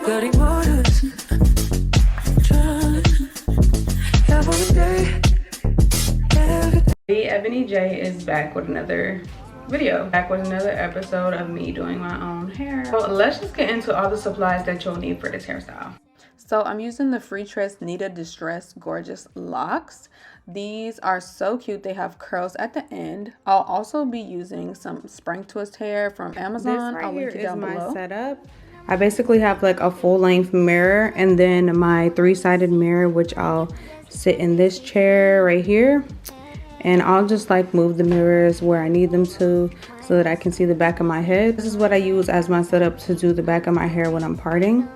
Getting orders. Ebony J is back with another video, back with another episode of me doing my own hair. So let's just get into all the supplies that you'll need for this hairstyle. So I'm using the Freetress Nita Distressed Gorgeous Locks. These are so cute. They have curls at the end. I'll also be using some spring twist hair from Amazon. I'll link it down below. Setup. I basically have like a full-length mirror and then my three-sided mirror, which I'll sit in this chair right here. And I'll just like move the mirrors where I need them to so that I can see the back of my head. This is what I use as my setup to do the back of my hair when I'm parting.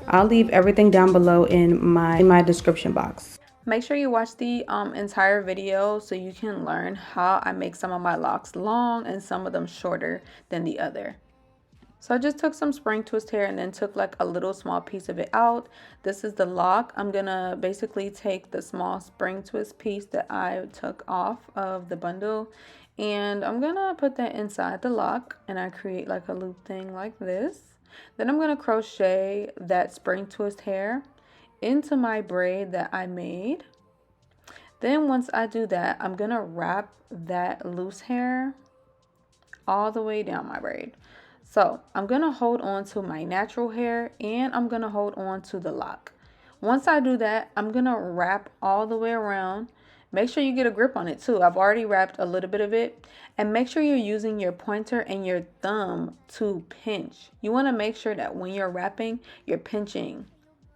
I'll leave everything down below in my description box. Make sure you watch the entire video so you can learn how I make some of my locks long and some of them shorter than the other. So I just took some spring twist hair and then took like a little small piece of it out. This is the lock. I'm gonna basically take the small spring twist piece that I took off of the bundle and I'm gonna put that inside the lock, and I create like a loop thing like this. Then I'm gonna crochet that spring twist hair into my braid that I made. Then once I do that, I'm gonna wrap that loose hair all the way down my braid. So I'm gonna hold on to my natural hair and I'm gonna hold on to the lock. Once I do that, I'm gonna wrap all the way around. Make sure you get a grip on it too. I've already wrapped a little bit of it. And make sure you're using your pointer and your thumb to pinch. You wanna make sure that when you're wrapping, you're pinching.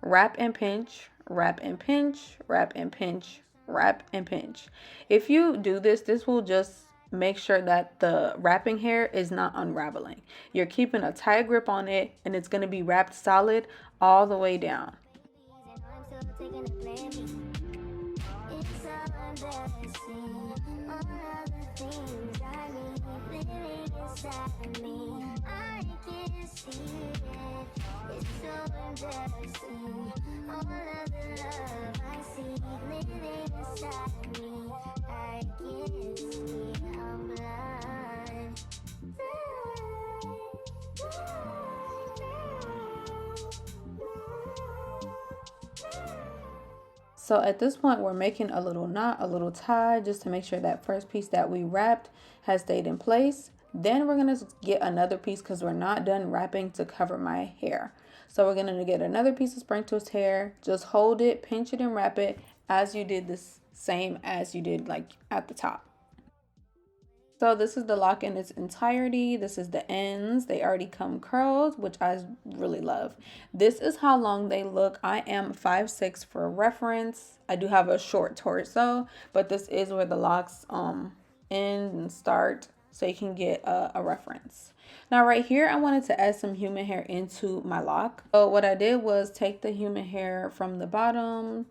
Wrap and pinch, wrap and pinch, wrap and pinch, wrap and pinch. If you do this, this will just make sure that the wrapping hair is not unraveling. You're keeping a tight grip on it and it's going to be wrapped solid all the way down. So at this point, we're making a little knot, a little tie, just to make sure that first piece that we wrapped has stayed in place. Then we're going to get another piece because we're not done wrapping to cover my hair. So we're going to get another piece of spring twist hair, just hold it, pinch it and wrap it as you did this same as you did like at the top. So this is the lock in its entirety. This is the ends. They already come curled, which I really love. This is how long they look. I am 5'6" for reference. I do have a short torso, but this is where the locks end and start, so you can get a reference. Now right here, I wanted to add some human hair into my lock. So what I did was take the human hair from the bottom,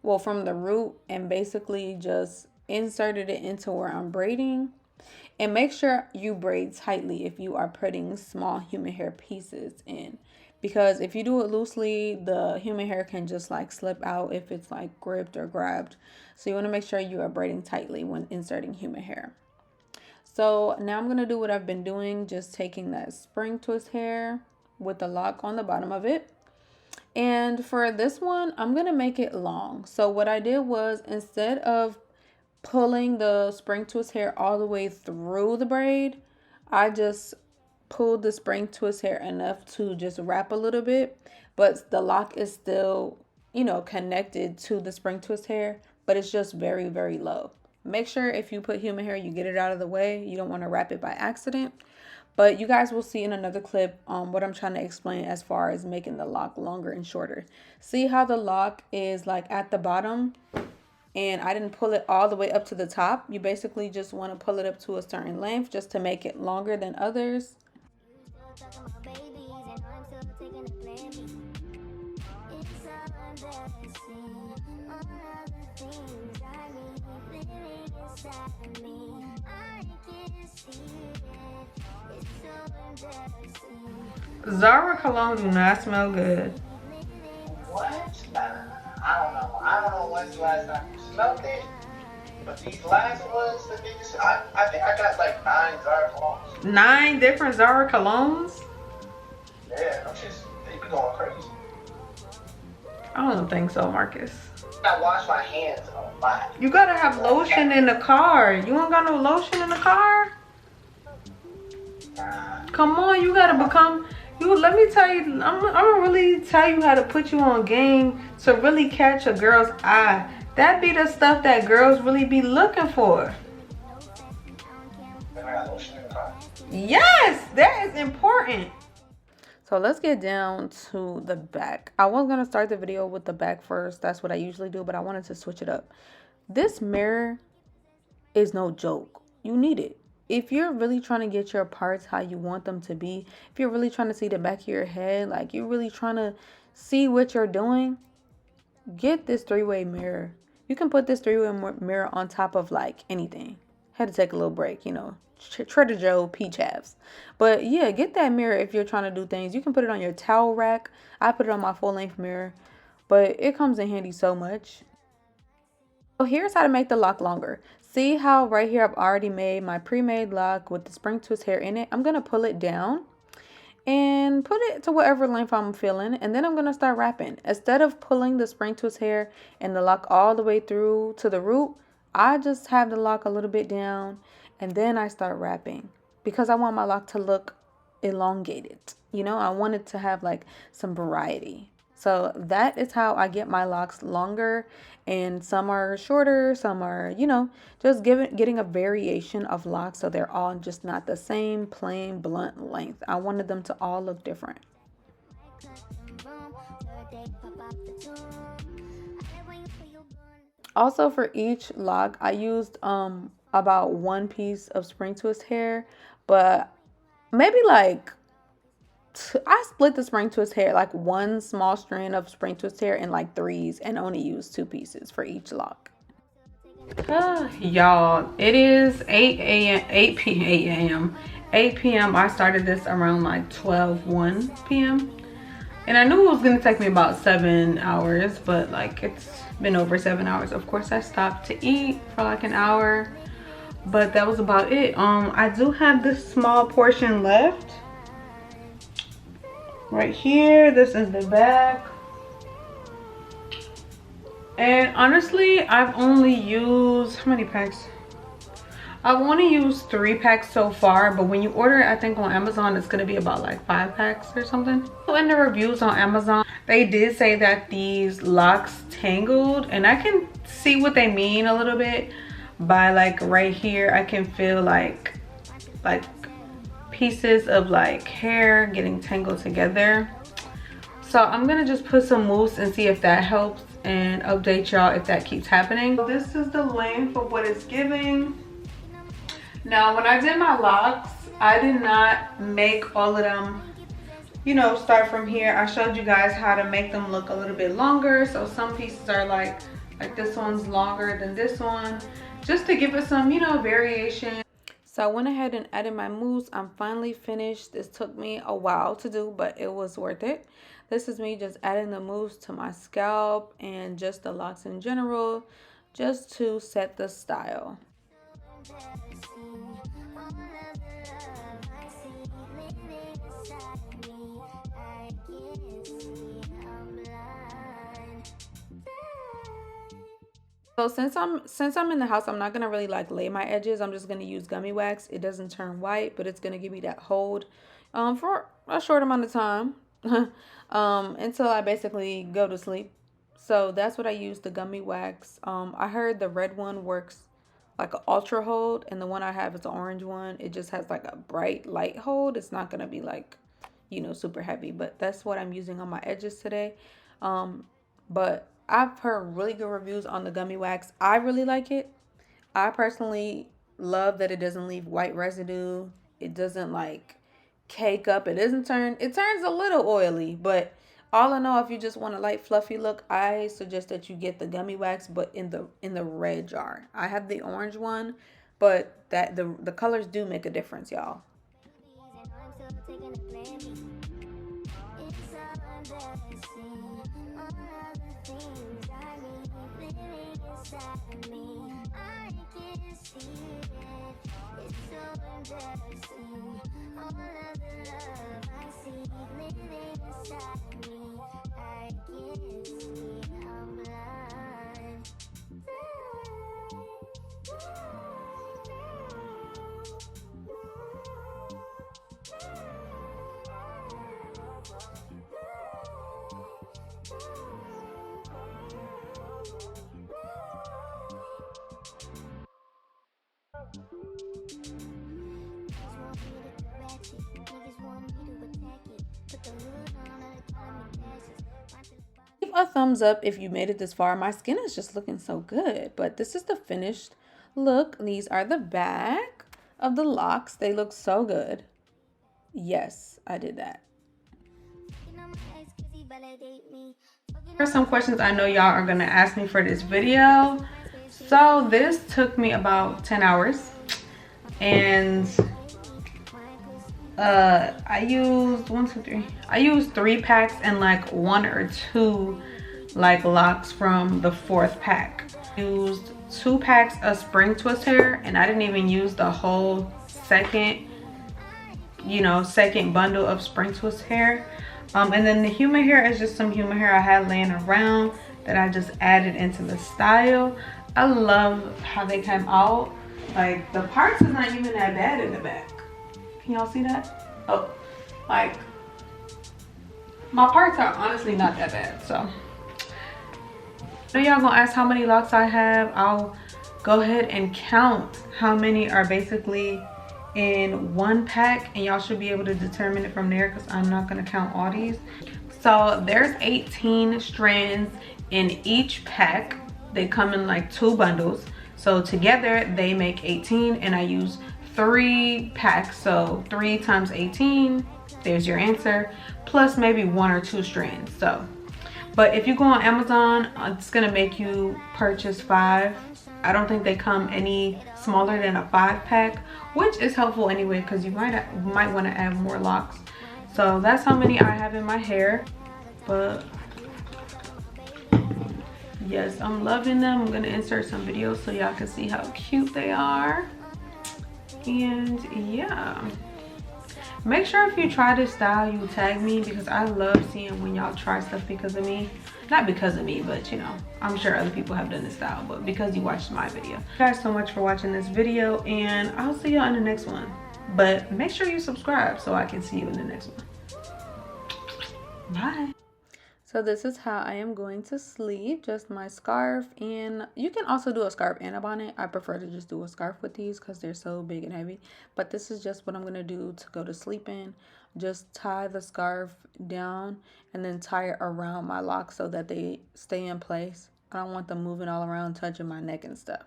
well, from the root, and basically just inserted it into where I'm braiding. And make sure you braid tightly if you are putting small human hair pieces in, because if you do it loosely, the human hair can just like slip out if it's like gripped or grabbed. So you want to make sure you are braiding tightly when inserting human hair. So now I'm going to do what I've been doing, just taking that spring twist hair with the lock on the bottom of it. And for this one, I'm going to make it long. So what I did was, instead of pulling the spring twist hair all the way through the braid, I just pulled the spring twist hair enough to just wrap a little bit, but the lock is still, you know, connected to the spring twist hair, but it's just very, very low. Make sure if you put human hair, you get it out of the way. You don't want to wrap it by accident. But you guys will see in another clip what I'm trying to explain as far as making the lock longer and shorter. See how the lock is like at the bottom? And I didn't pull it all the way up to the top. You basically just want to pull it up to a certain length just to make it longer than others. Zara cologne do not smell good. What? I don't know when's the last time you smelled it, but these last ones, I think I got like 9 Zara colognes. 9 different Zara colognes? Yeah, I'm just, be going crazy. I don't think so, Marcus. I wash my hands a lot. You gotta have lotion in the car. You ain't got no lotion in the car? Come on, you gotta become, let me tell you, I'm gonna really tell you how to put you on game to really catch a girl's eye. That be the stuff that girls really be looking for. Yes, that is important. So let's get down to the back. I was gonna start the video with the back first. That's what I usually do, but I wanted to switch it up. This mirror is no joke. You need it. If you're really trying to get your parts how you want them to be, if you're really trying to see the back of your head, like you're really trying to see what you're doing, get this three-way mirror. You can put this three-way mirror on top of like anything. Had to take a little break, you know, Trader Joe peach halves. But yeah, get that mirror if you're trying to do things. You can put it on your towel rack. I put it on my full-length mirror, but it comes in handy so much. So here's how to make the lock longer. See how right here I've already made my pre-made lock with the spring twist hair in it. I'm going to pull it down and put it to whatever length I'm feeling, and then I'm going to start wrapping. Instead of pulling the spring twist hair and the lock all the way through to the root, I just have the lock a little bit down and then I start wrapping because I want my lock to look elongated. You know, I want it to have like some variety. So that is how I get my locks longer, and some are shorter, some are, you know, just getting a variation of locks so they're all just not the same plain blunt length. I wanted them to all look different. Also for each lock, I used about one piece of spring twist hair, but maybe like I split the spring twist hair, like one small strand of spring twist hair in like threes, and only used 2 pieces for each lock. Y'all, it is 8 p.m. I started this around like 1 p.m. And I knew it was gonna take me about 7 hours, but like it's been over 7 hours. Of course, I stopped to eat for like an hour, but that was about it. I do have this small portion left right here. This is the back, and honestly I've only used, how many packs? I've only used 3 packs so far, but when you order it, I think on Amazon it's gonna be about like 5 packs or something. In the reviews on Amazon, they did say that these locks tangled, and I can see what they mean a little bit by like right here. I can feel like pieces of like hair getting tangled together. So I'm gonna just put some mousse and see if that helps, and update y'all if that keeps happening. So this is the length of what it's giving. Now when I did my locks, I did not make all of them, you know, start from here. I showed you guys how to make them look a little bit longer. So some pieces are like this one's longer than this one, just to give it some, you know, variation. So I went ahead and added my mousse. I'm finally finished. This took me a while to do, but it was worth it. This is me just adding the mousse to my scalp and just the locks in general, just to set the style. So since I'm in the house, I'm not gonna really like lay my edges. I'm just gonna use gummy wax. It doesn't turn white, but it's gonna give me that hold for a short amount of time until I basically go to sleep. So that's what I use, the gummy wax. I heard the red one works like an ultra hold, and the one I have is the orange one. It just has like a bright light hold. It's not gonna be like, you know, super heavy, but that's what I'm using on my edges today. But I've heard really good reviews on the gummy wax. I really like it. I personally love that it doesn't leave white residue. It doesn't like cake up. It turns a little oily, but all in all, if you just want a light fluffy look, I suggest that you get the gummy wax, but in the red jar. I have the orange one, but that the colors do make a difference, y'all. Leave a thumbs up if you made it this far. My skin is just looking so good, but this is the finished look. These are the back of the locks. They look so good. Yes, I did that. Here's some questions I know y'all are gonna ask me for this video. So this took me about 10 hours, and I used I used 3 packs and like 1 or 2 like locks from the 4th pack. I used 2 packs of spring twist hair, and I didn't even use the whole second bundle of spring twist hair. And then the human hair is just some human hair I had laying around that I just added into the style. I love how they came out. Like, the parts is not even that bad in the back. Can y'all see that? Oh, like, my parts are honestly not that bad. So y'all gonna ask how many locks I have. I'll go ahead and count how many are basically in 1 pack, and y'all should be able to determine it from there, because I'm not going to count all these. So there's 18 strands in each pack. They come in like 2 bundles, so together they make 18, and I use 3 packs, so 3 times 18, there's your answer, plus maybe 1 or 2 strands. So, but if you go on Amazon, it's gonna make you purchase 5. I don't think they come any smaller than a 5 pack, which is helpful anyway, because you might want to add more locks. So that's how many I have in my hair. But yes, I'm loving them. I'm gonna insert some videos so y'all can see how cute they are. And yeah, make sure if you try this style you tag me, because I love seeing when y'all try stuff because of me. Not because of me, but you know, I'm sure other people have done this style, but because you watched my video. Thank you guys so much for watching this video, and I'll see y'all in the next one. But make sure you subscribe so I can see you in the next one. Bye. So this is how I am going to sleep. Just my scarf, and you can also do a scarf and a bonnet. I prefer to just do a scarf with these because they're so big and heavy. But this is just what I'm gonna do to go to sleep in. Just tie the scarf down and then tie it around my locks so that they stay in place. I don't want them moving all around, touching my neck and stuff.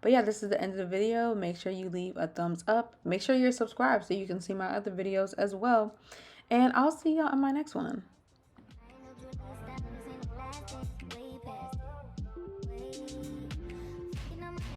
But yeah, this is the end of the video. Make sure you leave a thumbs up. Make sure you're subscribed so you can see my other videos as well. And I'll see y'all in my next one.